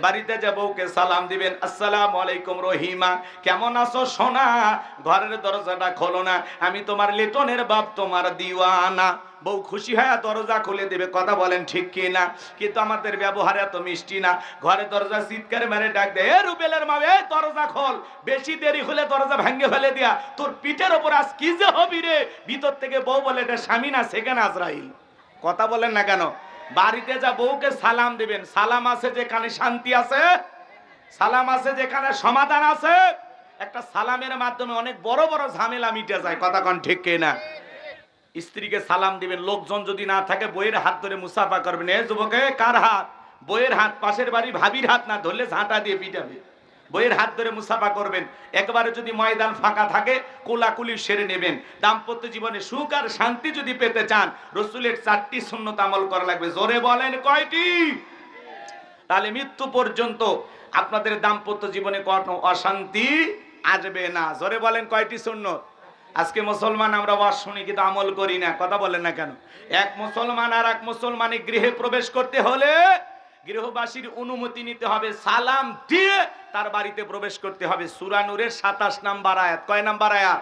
বাড়িতে যে বউকে সালাম দিবেন, আসসালামু আলাইকুম রহিমা, কেমন আছো সোনা, ঘরের দরজাটা খোলো না, আমি তোমার লিটনের বাপ, তোমার দিওয়ানা। বউ খুশি হয়ে দরজা খুলে দেবে, কথা বলেন ঠিক কি না? কিন্তু আমাদের ব্যবহার এত মিষ্টি না। ঘরে দরজা চিৎকার মেরে ডাক দেয়, এ রুবেলের মা, এই দরজা খোল, বেশি দেরি হলে দরজা ভেঙে ফেলে দিয়া তোর পিঠের ওপর আজ কি যে হবি রে। ভিতর থেকে বউ বলে, এটা স্বামী না সেকেন্ড আজরাইল। কথা বলেন না কেন? বাড়িতে যা বউকে সালাম দিবেন, সালাম আছে যেখানে শান্তি আছে, সালাম আছে যেখানে সমাধান আছে। একটা সালামের মাধ্যমে অনেক বড় বড় ঝামেলা মিটে যায়, কথা কন ঠিক কি না? স্ত্রীকে সালাম দিবেন, লোকজন যদি না থাকে বইয়ের হাত ধরে মুসাফা করবেন। এ যুবকে, কার হাত? বইয়ের হাত, পাশের বাড়ি ভাবির হাত না, ধরলে ঝাঁটা দিয়ে পিটাবে। বইয়ের হাত ধরে মুসাফা করবেন। একবারে যদি ময়দান ফাঁকা থাকে কোলাকুলি সেরে নেবেন। দাম্পত্য জীবনে সুখ আর শান্তি যদি পেতে চান, রসুলের 4টি সুন্নত আমল করা লাগবে। জোরে বলেন কয়টি? তাহলে মৃত্যু পর্যন্ত আপনাদের দাম্পত্য জীবনে কোনো অশান্তি আসবে না। জোরে বলেন কয়টি সুন্নত? আজকে মুসলমান আমরা ওয়াজ শুনি কিন্তু আমল করি না, কথা বলেন না কেন? এক মুসলমান আর এক মুসলমানের গৃহে প্রবেশ করতে হলে গৃহবাসীর অনুমতি নিতে হবে, সালাম দিয়ে তার বাড়িতে প্রবেশ করতে হবে। সূরা নূরের 27 নম্বর আয়াত। কয় নম্বর আয়াত?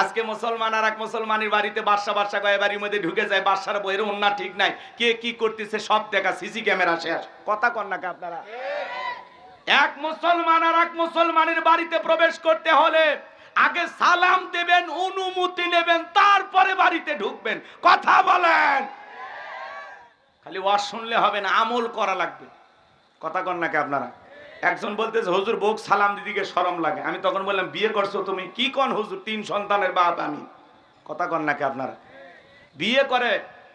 আজকে মুসলমান আর এক মুসলমানের বাড়িতে বাদশা গয়ে বাড়ির মধ্যে ঢুকে যায়, বাদশার বইয়ের অন্য ঠিক নাই, কে কি করতেছে সব দেখা, সিসি ক্যামেরা শেষ। কথা কন না আপনারা? এক মুসলমান আর এক মুসলমানের বাড়িতে প্রবেশ করতে হলে আগে সালাম দেবেন, অনুমতি নেবেন, তারপরে বাড়িতে ঢুকবেন। কথা বলেন। খালি ওয়াজ শুনলে হবে না, আমল করা লাগবে। কথা কন নাকি আপনারা? একজন বলতেছে, হুজুর বউক সালাম দিদিকে শরম লাগে। আমি তখন বললাম, বিয়ে করছো তুমি? কি কন হুজুর, 3 সন্তানের বাপ আমি। কথা কন নাকি আপনারা? বিয়ে করে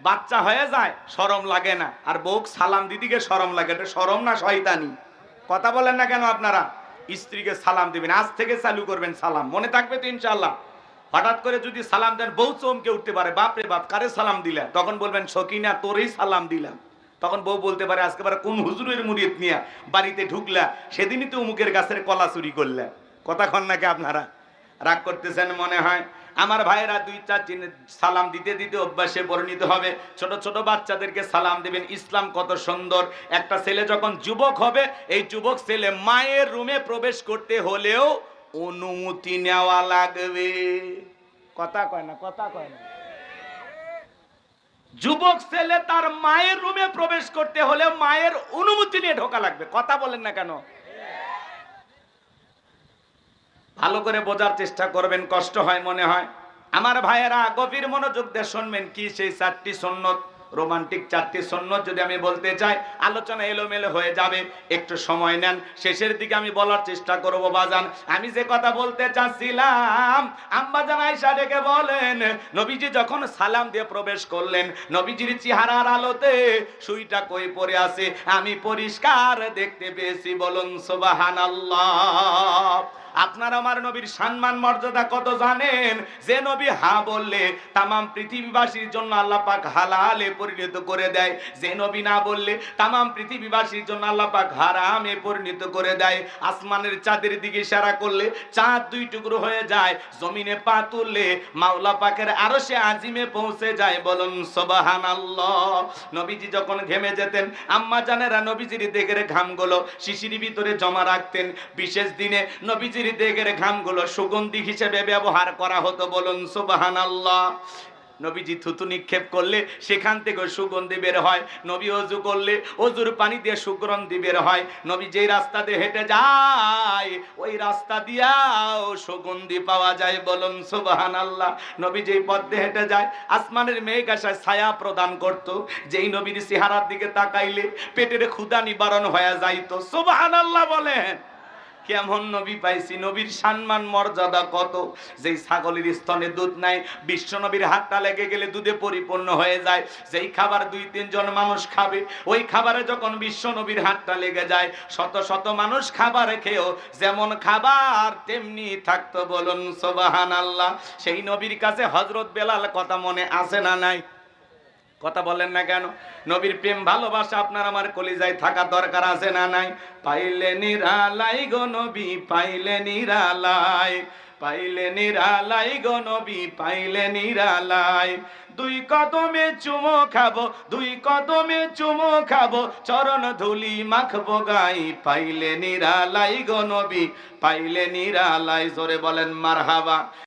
বাচ্চা হয়ে যায়, শরম লাগে না, আর বউক সালাম দিদিকে শরম লাগে। এটা শরম না শয়তানি? কথা বলেন না কেন আপনারা? স্ত্রীকে সালাম দিবেন, আজ থেকে চালু করবেন সালাম, মনে থাকবে তো ইনশাআল্লাহ। হঠাৎ করে যদি সালাম দেন, বউ চমকে উঠতে পারে, বাপ রে বাপ, কারে সালাম দিলা? তখন বলবেন, সকিনা তোরেই সালাম দিলাম। তখন বউ বলতে পারে, আজকে বারে কোন হুজুরের মুরিদ নিয়ে বাড়িতে ঢুকলা, সেদিনই তো অমুকের গাছের কলা চুরি করলা। কথা কন নাকি আপনারা? রাগ করতেছেন মনে হয়। আমার ভাইয়েরা 2-4 দিন সালাম দিতে দিতে অভ্যাসে পরিণত হবে। ছোট ছোট বাচ্চাদেরকে সালাম দিবেন। ইসলাম কত সুন্দর। একটা ছেলে যখন যুবক হবে, এই যুবক ছেলে মায়ের রুমে প্রবেশ করতে হলেও অনুমতি নেওয়া লাগবে। কথা কয় না? কথা কয় না? যুবক ছেলে তার মায়ের রুমে প্রবেশ করতে হলে মায়ের অনুমতি নিয়ে ঢোকা লাগবে। কথা বলেন না কেন? ভালো করে বোঝার চেষ্টা করবেন, কষ্ট হয় মনে হয়। আমার ভাইয়েরা গভীর মনোযোগ দিয়ে শুনবেন। কি সেই 4টি সুন্নত, রোমান্টিক 4টি সুন্নত যদি আমি বলতে চাই, আলোচনা এলোমেলো হয়ে যাবে। একটু সময় নেন, শেষের দিকে আমি বলার চেষ্টা করব। বাজান, আমি যে কথা বলতে চাচ্ছিলাম, আম্মাজান আয়েশা ডেকে বলেন, নবীজি যখন সালাম দিয়ে প্রবেশ করলেন, নবীজির চেহারার আলোতে সুইটা কই পড়ে আছে আমি পরিষ্কার দেখতে পেয়েছি। বলুন সুবহানাল্লাহ। আপনার আমার নবীর সম্মান মর্যাদা কত জানেন? যে নবী হা বললে তামাম পৃথিবীবাসীর জন্য আল্লাহ পাক হালালে পরিণত করে দেয়, যে নবী না বললে তামাম পৃথিবীবাসীর জন্য আল্লাহ পাক হারামে পরিণত করে দেয়। আসমানের চাঁদের দিকে ইশারা করলে চাঁদ 2 টুকরো হয়ে যায়, জমিনে পা তুললে মাওলা পাকের আরশে আজিমে পৌঁছে যায়। বলুন সুবহানাল্লাহ। নবীজি যখন ঘেমে যেতেন, আম্মা জানেরা নবীজির দেহের ঘামগুলো শিশির ভিতরে জমা রাখতেন। বিশেষ দিনে নবীজির দেহের ঘামগুলো সুগন্ধি হিসেবে ব্যবহার করা হতো। বলুন সুবহানাল্লাহ। নবীজি থুতু নিক্ষেপ করলে সেখান থেকে সুগন্ধি বের হয়। নবী ওযু করলে ওযুর পানি দিয়ে সুগন্ধি বের হয়। নবী যেই রাস্তা দিয়ে হেঁটে যায়, ওই রাস্তা দিয়াও সুগন্ধি পাওয়া যায়। বলুন সুবহানাল্লাহ। নবী যেই পথ দিয়ে হেঁটে যায়, আসমানের মেঘ আসায় ছায়া প্রদান করত। যেই নবীর চেহারার দিকে তাকাইলে পেটের ক্ষুধা নিবারণ হয়ে যাইত। সুবহানাল্লাহ বলেন। কেমন নবী পাইছি, নবীর সম্মান মর্যাদা কত। যেই ছাগলের স্তনে দুধ নাই, বিশ্ব নবীর হাতটা লেগে গেলে দুধে পরিপূর্ণ হয়ে যায়। যেই খাবার 2-3 জন মানুষ খাবে, ওই খাবারে যখন বিশ্ব নবীর হাতটা লেগে যায়, শত শত মানুষ খাবার খেয়েও যেমন খাবার তেমনি থাকতো। বলুন সুবহানাল্লাহ। সেই নবীর কাছে হযরত বেলাল কথা মনে আছে না নাই? কথা বলেন না কেন? নবীর প্রেম ভালোবাসা আপনার আমার কলিজায় থাকা দরকার আছে না নাই? পাইলে নিরালাই গো নবী, পাইলে নিরালাই, পাইলে নিরালাই গো নবী পাইলে নিরালাই। দুই কদমে চুমো খাবো, দুই কদমে চুমো খাবো, চরণ ধুলি মাখবো গাই, পাইলে নিরালাই গো নবী পাইলে নিরালাই। জোরে বলেন মারহাবা।